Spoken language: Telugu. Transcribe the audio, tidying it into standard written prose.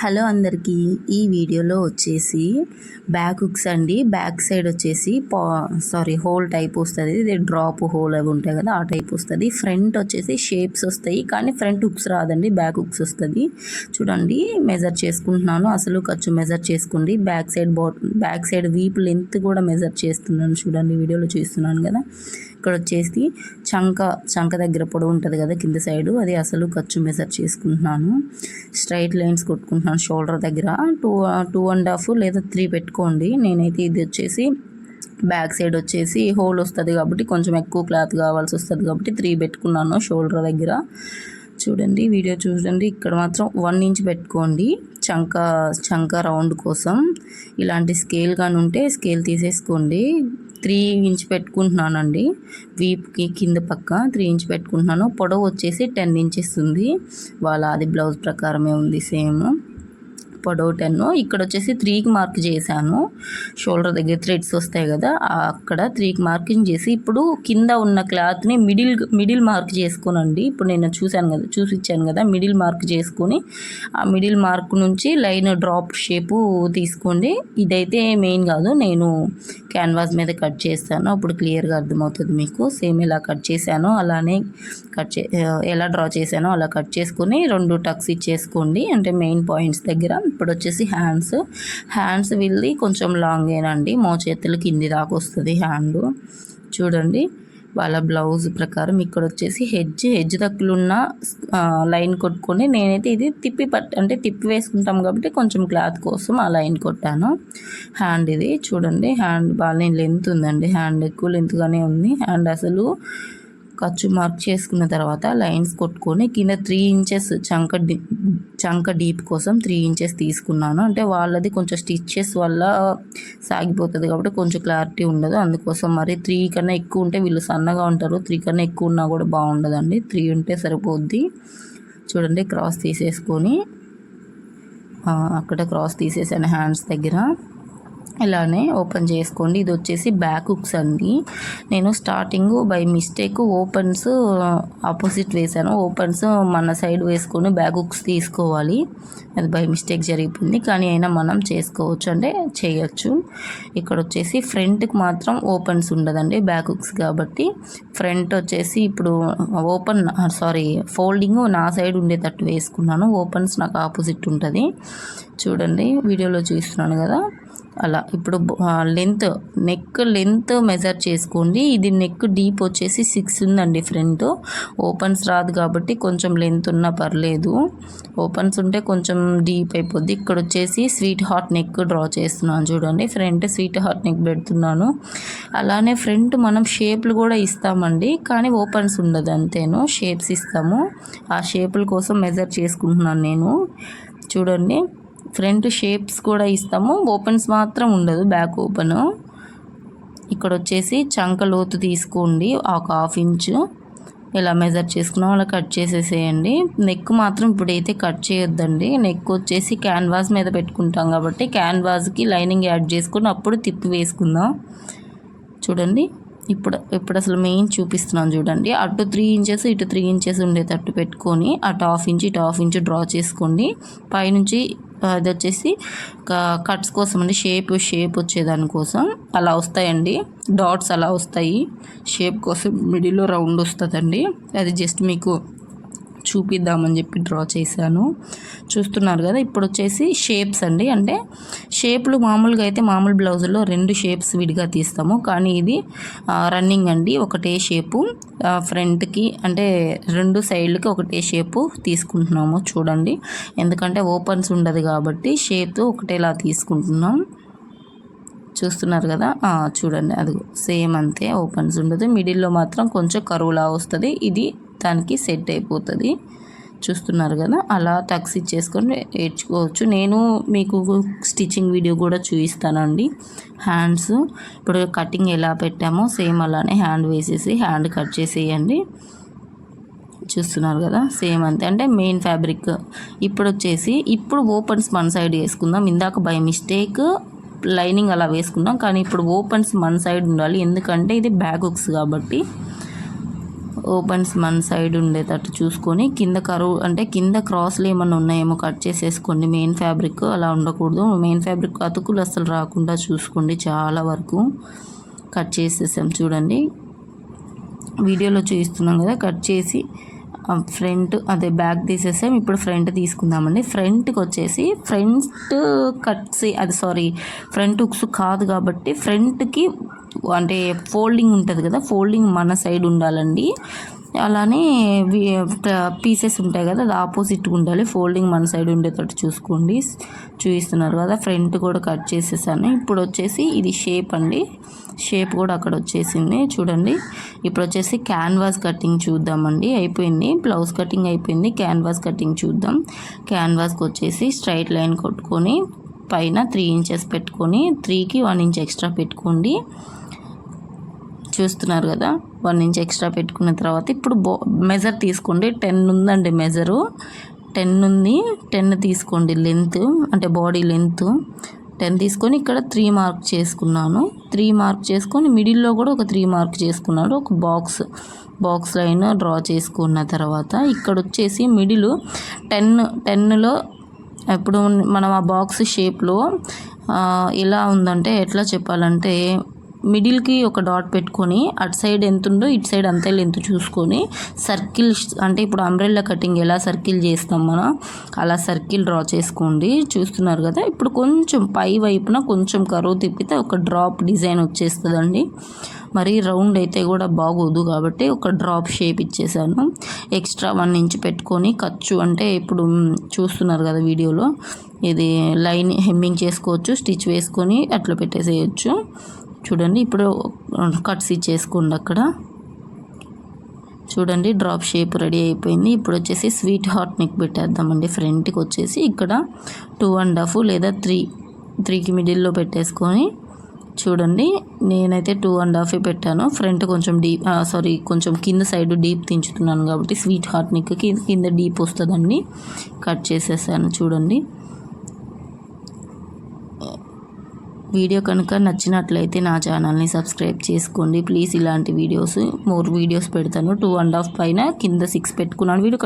హలో అందరికీ, ఈ వీడియోలో వచ్చేసి బ్యాక్ హుక్స్ అండి. బ్యాక్ సైడ్ వచ్చేసి హోల్ టైప్ వస్తుంది. ఇది డ్రాప్ హోల్ అవి ఉంటాయి కదా, ఆ టైప్ వస్తుంది. ఫ్రంట్ వచ్చేసి షేప్స్ వస్తాయి, కానీ ఫ్రంట్ హుక్స్ రాదండి, బ్యాక్ హుక్స్ వస్తుంది. చూడండి, మెజర్ చేసుకుంటున్నాను. అసలు ఖర్చు మెజర్ చేసుకోండి. బ్యాక్ సైడ్ వీపు లెంత్ కూడా మెజర్ చేస్తున్నాను. చూడండి, వీడియోలో చూస్తున్నాను కదా. ఇక్కడ వచ్చేసి చంక దగ్గర పొడవు ఉంటుంది కదా కింద సైడు, అది అసలు ఖర్చు మెజర్ చేసుకుంటున్నాను. స్ట్రైట్ లైన్స్ కొట్టుకుంటున్నాను షోల్డర్ దగ్గర. 2.5 లేదా 3 పెట్టుకోండి. నేనైతే ఇది వచ్చేసి బ్యాక్ సైడ్ వచ్చేసి హోల్ వస్తుంది కాబట్టి కొంచెం ఎక్కువ క్లాత్ కావాల్సి వస్తుంది కాబట్టి 3 పెట్టుకున్నాను షోల్డర్ దగ్గర. చూడండి, వీడియో చూడండి. ఇక్కడ మాత్రం 1 ఇంచ్ పెట్టుకోండి చంక రౌండ్ కోసం. ఇలాంటి స్కేల్ కానీ ఉంటే స్కేల్ తీసేసుకోండి. 3 ఇంచ్ పెట్టుకుంటున్నానండి. వీప్కి కింద పక్క 3 ఇంచ్ పెట్టుకుంటున్నాను. పొడవు వచ్చేసి 10 ఇంచెస్ ఉంది. అది బ్లౌజ్ ప్రకారమే ఉంది సేమ్. పొడవు 10. ఇక్కడ వచ్చేసి 3కి మార్క్ చేశాను. షోల్డర్ దగ్గర థ్రెడ్స్ వస్తాయి కదా, అక్కడ 3కి మార్కింగ్ చేసి ఇప్పుడు కింద ఉన్న క్లాత్ని మిడిల్ మార్క్ చేసుకోనండి. ఇప్పుడు నేను చూపించాను కదా, మిడిల్ మార్క్ చేసుకొని ఆ మిడిల్ మార్క్ నుంచి లైన్ డ్రాప్ షేపు తీసుకోండి. ఇదైతే మెయిన్ కాదు, నేను క్యాన్వాస్ మీద కట్ చేస్తాను, అప్పుడు క్లియర్గా అర్థమవుతుంది మీకు. సేమ్ ఇలా కట్ చేశాను, అలానే ఎలా డ్రా చేశానో అలా కట్ చేసుకొని 2 టక్స్ ఇచ్చేసుకోండి, అంటే మెయిన్ పాయింట్స్ దగ్గర. ఇప్పుడు వచ్చేసి హ్యాండ్స్ వెళ్ళి కొంచెం లాంగ్ ఏనండి, మోచేతులు కింది దాకా వస్తుంది హ్యాండ్. చూడండి, వాళ్ళ బ్లౌజ్ ప్రకారం ఇక్కడ వచ్చేసి హెడ్జ్ దగ్గరున్న లైన్ కొట్టుకొని, నేనైతే ఇది తిప్పి వేసుకుంటాం కాబట్టి కొంచెం క్లాత్ కోసం ఆ లైన్ కొట్టాను. హ్యాండ్ ఇది చూడండి, హ్యాండ్ బాగానే లెంత్ ఉందండి, హ్యాండ్ ఎక్కువ లెంత్గానే ఉంది. హ్యాండ్ అసలు ఖర్చు మార్క్ చేసుకున్న తర్వాత లైన్స్ కొట్టుకొని కింద 3 ఇంచెస్ చంక డీప్ కోసం 3 ఇంచెస్ తీసుకున్నాను. అంటే వాళ్ళది కొంచెం స్టిచ్చెస్ వల్ల సాగిపోతుంది కాబట్టి కొంచెం క్లారిటీ ఉండదు, అందుకోసం. మరి 3 కన్నా ఎక్కువ ఉంటే వీళ్ళు సన్నగా ఉంటారు, 3 కన్నా ఎక్కువ ఉన్నా కూడా బాగుండదండి. 3 ఉంటే సరిపోద్ది. చూడండి, క్రాస్ తీసేసుకొని అక్కడ క్రాస్ తీసేసాను హ్యాండ్స్ దగ్గర. ఇలానే ఓపెన్ చేసుకోండి. ఇది వచ్చేసి బ్యాక్ హుక్స్ అండి. నేను starting by mistake opens opposite వేసాను. ఓపెన్స్ మన సైడ్ వేసుకొని బ్యాక్ హుక్స్ తీసుకోవాలి, అది బై మిస్టేక్ జరిగిపోయింది. కానీ అయినా మనం చేసుకోవచ్చు, అంటే చేయొచ్చు. ఇక్కడ వచ్చేసి ఫ్రంట్కి మాత్రం ఓపెన్స్ ఉండదండి, బ్యాక్ హుక్స్ కాబట్టి. ఫ్రంట్ వచ్చేసి ఇప్పుడు ఫోల్డింగ్ నా సైడ్ ఉండేటట్టు వేసుకున్నాను, ఓపెన్స్ నాకు ఆపోజిట్ ఉంటుంది. చూడండి, వీడియోలో చూస్తున్నాను కదా, అలా. ఇప్పుడు నెక్ లెంత్ మెజర్ చేసుకోండి. ఇది నెక్ డీప్ వచ్చేసి 6 ఉందండి ఫ్రంట్. ఓపెన్స్ రాదు కాబట్టి కొంచెం లెంత్ ఉన్నా పర్లేదు, ఓపెన్స్ ఉంటే కొంచెం డీప్ అయిపోద్ది. ఇక్కడ వచ్చేసి స్వీట్ హార్ట్ నెక్ డ్రా చేస్తున్నాను. చూడండి, ఫ్రంట్ స్వీట్ హార్ట్ నెక్ పెడుతున్నాను. అలానే ఫ్రంట్ మనం షేప్లు కూడా ఇస్తామండి, కానీ ఓపెన్స్ ఉండదు, అంతేను. షేప్స్ ఇస్తాము, ఆ షేపుల కోసం మెజర్ చేసుకుంటున్నాను నేను. చూడండి, ఫ్రంట్ షేప్స్ కూడా ఇస్తాము, ఓపెన్స్ మాత్రం ఉండదు, బ్యాక్ ఓపెన్. ఇక్కడ వచ్చేసి చంక లోతు తీసుకోండి, ఒక 1/2 ఇంచు. ఇలా మెజర్ చేసుకున్నాం, అలా కట్ చేసేసేయండి. నెక్ మాత్రం ఇప్పుడైతే కట్ చేయొద్దండి. నెక్ వచ్చేసి క్యాన్వాస్ మీద పెట్టుకుంటాం కాబట్టి క్యాన్వాస్కి లైనింగ్ యాడ్ చేసుకుని అప్పుడు తిప్పి వేసుకుందాం. చూడండి, ఇప్పుడు అసలు మెయిన్ చూపిస్తున్నాను. చూడండి, అటు 3 ఇంచెస్ ఇటు 3 ఇంచెస్ ఉండేటట్టు పెట్టుకొని అటు 1/2 ఇంచు ఇటు 1/2 ఇంచు డ్రా చేసుకోండి. పైనుంచి అది వచ్చేసి కట్స్ కోసం అండి, షేప్ వచ్చేదానికోసం అలా వస్తాయండి, డాట్స్ అలా వస్తాయి. షేప్ కోసం మిడిల్లో రౌండ్ వస్తుందండి, అది జస్ట్ మీకు చూపిద్దామని చెప్పి డ్రా చేశాను. చూస్తున్నారు కదా. ఇప్పుడు వచ్చేసి షేప్స్ అండి, అంటే షేప్లు మామూలుగా అయితే మామూలు బ్లౌజుల్లో 2 షేప్స్ విడిగా తీస్తాము, కానీ ఇది రన్నింగ్ అండి. ఒకటే షేపు ఫ్రంట్కి, అంటే 2 సైడ్లకి ఒకటే షేపు తీసుకుంటున్నాము. చూడండి, ఎందుకంటే ఓపెన్స్ ఉండదు కాబట్టి షేప్ ఒకటేలా తీసుకుంటున్నాం. చూస్తున్నారు కదా, చూడండి, అది సేమ్ అంతే, ఓపెన్స్ ఉండదు. మిడిల్లో మాత్రం కొంచెం కరువులా వస్తుంది, ఇది దానికి సెట్ అయిపోతుంది. చూస్తున్నారు కదా, అలా టక్స్ ఇచ్చేసుకొని నేర్చుకోవచ్చు. నేను మీకు స్టిచ్చింగ్ వీడియో కూడా చూపిస్తానండి. హ్యాండ్స్ ఇప్పుడు కటింగ్ ఎలా పెట్టామో సేమ్ అలానే హ్యాండ్ వేసేసి హ్యాండ్ కట్ చేసేయండి. చూస్తున్నారు కదా, సేమ్ అంతే, అంటే మెయిన్ ఫ్యాబ్రిక్. ఇప్పుడు ఓపెన్స్ మన సైడ్ వేసుకుందాం. ఇందాక బై మిస్టేక్ లైనింగ్ అలా వేసుకున్నాం, కానీ ఇప్పుడు ఓపెన్స్ మన సైడ్ ఉండాలి, ఎందుకంటే ఇది బ్యాక్ హుక్స్ కాబట్టి. ఓపెన్స్ మన సైడ్ ఉండేటట్టు చూసుకొని కింద కరువు అంటే కింద క్రాస్లు ఏమన్నా ఉన్నాయేమో కట్ చేసేసుకోండి. మెయిన్ ఫ్యాబ్రిక్ అలా ఉండకూడదు. మెయిన్ ఫ్యాబ్రిక్ అతుకులు అసలు రాకుండా చూసుకోండి. చాలా వరకు కట్ చేసేసాం చూడండి, వీడియోలో చూపిస్తున్నాం కదా. కట్ చేసి ఫ్రంట్ అదే బ్యాక్ తీసేసాం. ఇప్పుడు ఫ్రంట్ తీసుకుందామండి. ఫ్రంట్కి వచ్చేసి ఫ్రంట్ హుక్స్ కాదు కాబట్టి ఫ్రంట్కి అంటే ఫోల్డింగ్ ఉంటుంది కదా, ఫోల్డింగ్ మన సైడ్ ఉండాలండి. అలానే పీసెస్ ఉంటాయి కదా, అది ఆపోజిట్గా ఉండాలి. ఫోల్డింగ్ మన సైడ్ ఉండేటట్టు చూసుకోండి. చూపిస్తున్నారు కదా, ఫ్రంట్ కూడా కట్ చేసేసాను. ఇప్పుడు వచ్చేసి ఇది షేప్ అండి, షేప్ కూడా అక్కడ వచ్చేసింది చూడండి. ఇప్పుడు వచ్చేసి క్యాన్వాస్ కటింగ్ చూద్దామండి. అయిపోయింది, బ్లౌజ్ కటింగ్ అయిపోయింది. క్యాన్వాస్ కటింగ్ చూద్దాం. క్యాన్వాస్కి వచ్చేసి స్ట్రైట్ లైన్ కొట్టుకొని పైన 3 ఇంచెస్ పెట్టుకొని 3కి 1 ఇంచ్ ఎక్స్ట్రా పెట్టుకోండి. చూస్తున్నారు కదా, 1 ఇంచ్ ఎక్స్ట్రా పెట్టుకున్న తర్వాత ఇప్పుడు మెజర్ తీసుకోండి. 10 ఉందండి మెజరు, 10 ఉంది. 10 తీసుకోండి లెంత్, అంటే బాడీ లెంత్ 10 తీసుకొని ఇక్కడ 3 మార్క్ చేసుకున్నాను. 3 మార్క్ చేసుకొని మిడిల్లో కూడా ఒక 3 మార్క్ చేసుకున్నాను. ఒక బాక్స్ లైన్ డ్రా చేసుకున్న తర్వాత ఇక్కడ వచ్చేసి మిడిల్ 10లో ఇప్పుడు మనం ఆ బాక్స్ షేప్లో ఎలా ఉందంటే ఎట్లా చెప్పాలంటే, మిడిల్కి ఒక డాట్ పెట్టుకొని అటు సైడ్ ఎంత ఉందో ఇటు సైడ్ అంతే లెంత్ చూసుకొని సర్కిల్, అంటే ఇప్పుడు అంబ్రెల్లా కటింగ్ ఎలా సర్కిల్ చేస్తాం మనం అలా సర్కిల్ డ్రా చేసుకోండి. చూస్తున్నారు కదా, ఇప్పుడు కొంచెం పై వైపున కొంచెం కరువు తిప్పితే ఒక డ్రాప్ డిజైన్ వచ్చేస్తుందండి. మరి రౌండ్ అయితే కూడా బాగోదు కాబట్టి ఒక డ్రాప్ షేప్ ఇచ్చేసాను. ఎక్స్ట్రా 1 ఇంచ్ పెట్టుకొని ఖర్చు అంటే ఇప్పుడు చూస్తున్నారు కదా వీడియోలో, ఇది లైన్ హెమ్మింగ్ చేసుకోవచ్చు, స్టిచ్ వేసుకొని అట్లా పెట్టేసేయచ్చు. చూడండి ఇప్పుడు కట్స్ ఇచ్చేసుకోండి అక్కడ. చూడండి డ్రాప్ షేప్ రెడీ అయిపోయింది. ఇప్పుడు వచ్చేసి స్వీట్ హార్ట్ నెక్ పెట్టేద్దామండి. ఫ్రంట్కి వచ్చేసి ఇక్కడ 2.5 లేదా 3కి మిడిల్లో పెట్టేసుకొని చూడండి, నేనైతే 2.5 పెట్టాను. ఫ్రంట్ కొంచెం కొంచెం కింద సైడ్ డీప్ దించుతున్నాను కాబట్టి స్వీట్ హార్ట్ నెక్కి కింద డీప్ వస్తుందండి. కట్ చేసేసాను చూడండి. వీడియో కనుక నచ్చినట్లయితే నా ఛానల్ని సబ్స్క్రైబ్ చేసుకోండి ప్లీజ్. ఇలాంటి మోర్ వీడియోస్ పెడతాను. 2.5 పైన కింద 6 పెట్టుకున్నాను. వీడియో